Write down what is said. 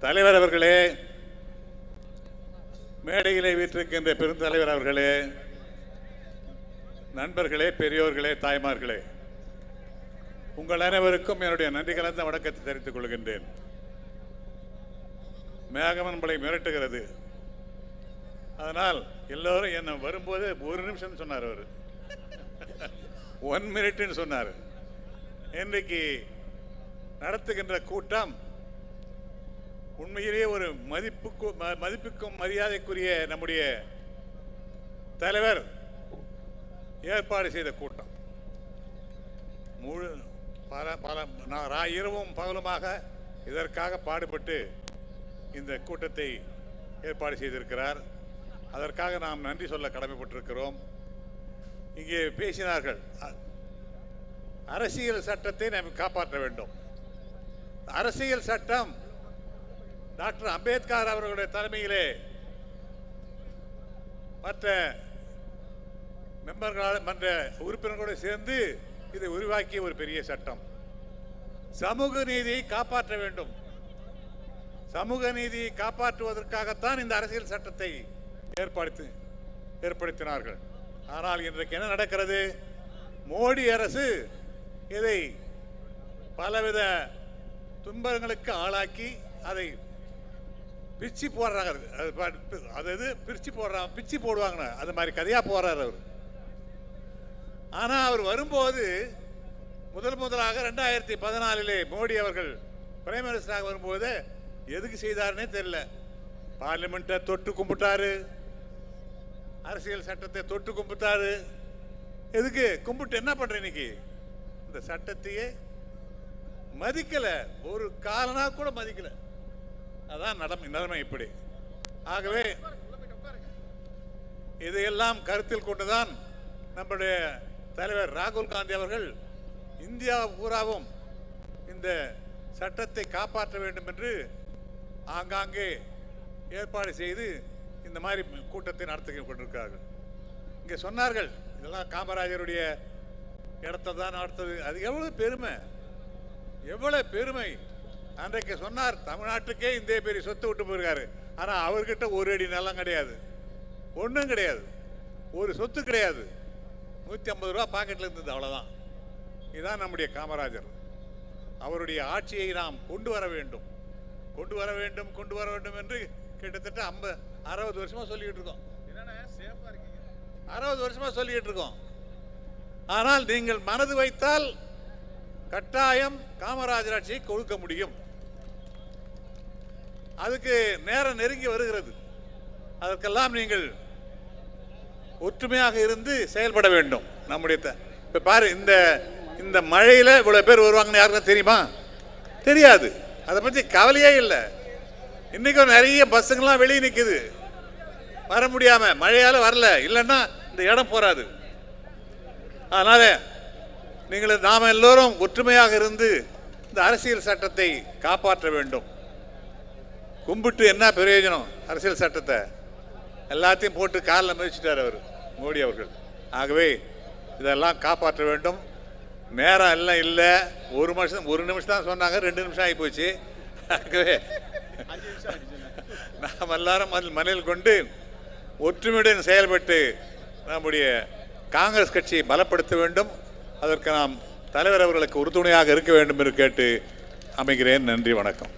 தலைவர் அவர்களே, மேடையிலே வீற்றிருக்கின்ற பெருந்தலைவர் அவர்களே, நண்பர்களே, பெரியோர்களே, தாய்மார்களே, உங்கள் அனைவருக்கும் என்னுடைய நன்றி கலந்த வணக்கத்தை தெரிவித்துக் கொள்கின்றேன். மேகம் நம்மளை மிரட்டுகிறது. அதனால் எல்லோரும் என்ன வரும்போது ஒரு நிமிஷம் சொன்னார், அவர் 1 மினிட்னு சொன்னார். இன்றைக்கு நடத்துகின்ற கூட்டம் உண்மையிலேயே ஒரு மதிப்புக்கும் மரியாதைக்குரிய நம்முடைய தலைவர் ஏற்பாடு செய்த கூட்டம். முழு இரவும் பகலுமாக இதற்காக பாடுபட்டு இந்த கூட்டத்தை ஏற்பாடு செய்திருக்கிறார். அதற்காக நாம் நன்றி சொல்ல கடமைப்பட்டிருக்கிறோம். இங்கே பேசினார்கள், அரசியல் சட்டத்தை நாம் காப்பாற்ற வேண்டும். அரசியல் சட்டம் டாக்டர் அம்பேத்கர் அவர்களுடைய தலைமையிலே மற்ற மன்ற உறுப்பினர்களோடு சேர்ந்து இதை உருவாக்கிய ஒரு பெரிய சட்டம். சமூக நீதியை காப்பாற்ற வேண்டும். சமூக நீதியை காப்பாற்றுவதற்காகத்தான் இந்த அரசியல் சட்டத்தை ஏற்படுத்தினார்கள். ஆனால் இன்றைக்கு என்ன நடக்கிறது? மோடி அரசு இதை பலவித துன்பங்களுக்கு ஆளாக்கி அதை பிச்சு போடுறாங்க. அதாவது பிச்சு போடுவாங்க. அது மாதிரி கதையா போறார் அவர். ஆனா அவர் வரும்போது முதலாக 2014 மோடி அவர்கள் பிரைம் மினிஸ்டராக வரும்போது எதுக்கு செய்தாருன்னே தெரியல. பார்லிமெண்ட்டை தொட்டு கும்பிட்டாரு, அரசியல் சட்டத்தை தொட்டு கும்பிட்டாரு. எதுக்கு கும்பிட்டு என்ன பண்ற? இன்னைக்கு இந்த சட்டத்தையே மதிக்கல, ஒரு காலனா கூட மதிக்கல. அதான் நிலைமை இப்படி. ஆகவே இதையெல்லாம் கருத்தில் கொண்டுதான் நம்முடைய தலைவர் ராகுல் காந்தி அவர்கள் இந்தியா பூராவும் இந்த சட்டத்தை காப்பாற்ற வேண்டும் என்று ஆங்காங்கே ஏற்பாடு செய்து இந்த மாதிரி கூட்டத்தை நடத்தி கொண்டிருக்கிறார்கள். இங்கே சொன்னார்கள், இதெல்லாம் காமராஜருடைய இடத்தை தான் நடத்தது. அது எவ்வளவு பெருமை, எவ்வளவு பெருமை. அன்றைக்கு சொன்னார், தமிழ்நாட்டுக்கே இந்த பெரிய சொத்து விட்டு போயிருக்காரு. ஆனால் அவர்கிட்ட ஒரு அடி நிலம் கிடையாது, ஒன்றும் கிடையாது, ஒரு சொத்து கிடையாது. 150 ரூபா பாக்கெட்டில் இருந்தது, அவ்வளோதான். இதுதான் நம்முடைய காமராஜர். அவருடைய ஆட்சியை நாம் கொண்டு வர வேண்டும், கொண்டு வர வேண்டும், கொண்டு வர வேண்டும் என்று கிட்டத்தட்ட 60 வருஷமா சொல்லிக்கிட்டு இருக்கோம். 60 வருஷமா சொல்லிக்கிட்டு இருக்கோம். ஆனால் நீங்கள் மனது வைத்தால் கட்டாயம் காமராஜர் ஆட்சியை கொடுக்க முடியும். அதுக்கு நேரம் நெருங்கி வருகிறது. அதற்கெல்லாம் நீங்கள் ஒற்றுமையாக இருந்து செயல்பட வேண்டும். நம்முடைய இப்ப பாரு, இந்த மழையில இவ்வளவு பேர் வருவாங்கன்னு யாருக்கும் தெரியுமா? தெரியாது. அதை பத்தி கவலையே இல்லை. இன்னைக்கு நிறைய பஸ்ஸுங்கெல்லாம் வெளியே நிற்குது, வர முடியாம, மழையால வரல. இல்லைன்னா இந்த இடம் போறாது. அதனால நீங்கள் நாம எல்லோரும் ஒற்றுமையாக இருந்து இந்த அரசியல் சட்டத்தை காப்பாற்ற வேண்டும். கும்பிட்டு என்ன பிரயோஜனம்? அரசியல் சட்டத்தை எல்லாத்தையும் போட்டு காலில் மிதிச்சிட்டார் அவர் மோடி அவர்கள். ஆகவே இதெல்லாம் காப்பாற்ற வேண்டும். நேரம் எல்லாம் இல்லை. ஒரு நிமிஷம் தான் சொன்னாங்க, 2 நிமிஷம் ஆகி போச்சு. ஆகவே நாம் எல்லாரும் அதில் மனதில் கொண்டு ஒற்றுமையுடன் செயல்பட்டு நம்முடைய காங்கிரஸ் கட்சியை பலப்படுத்த வேண்டும். அதற்கு நாம் தலைவர் அவர்களுக்கு உறுதுணையாக இருக்க வேண்டும் என்று கேட்டு அமைகிறேன். நன்றி, வணக்கம்.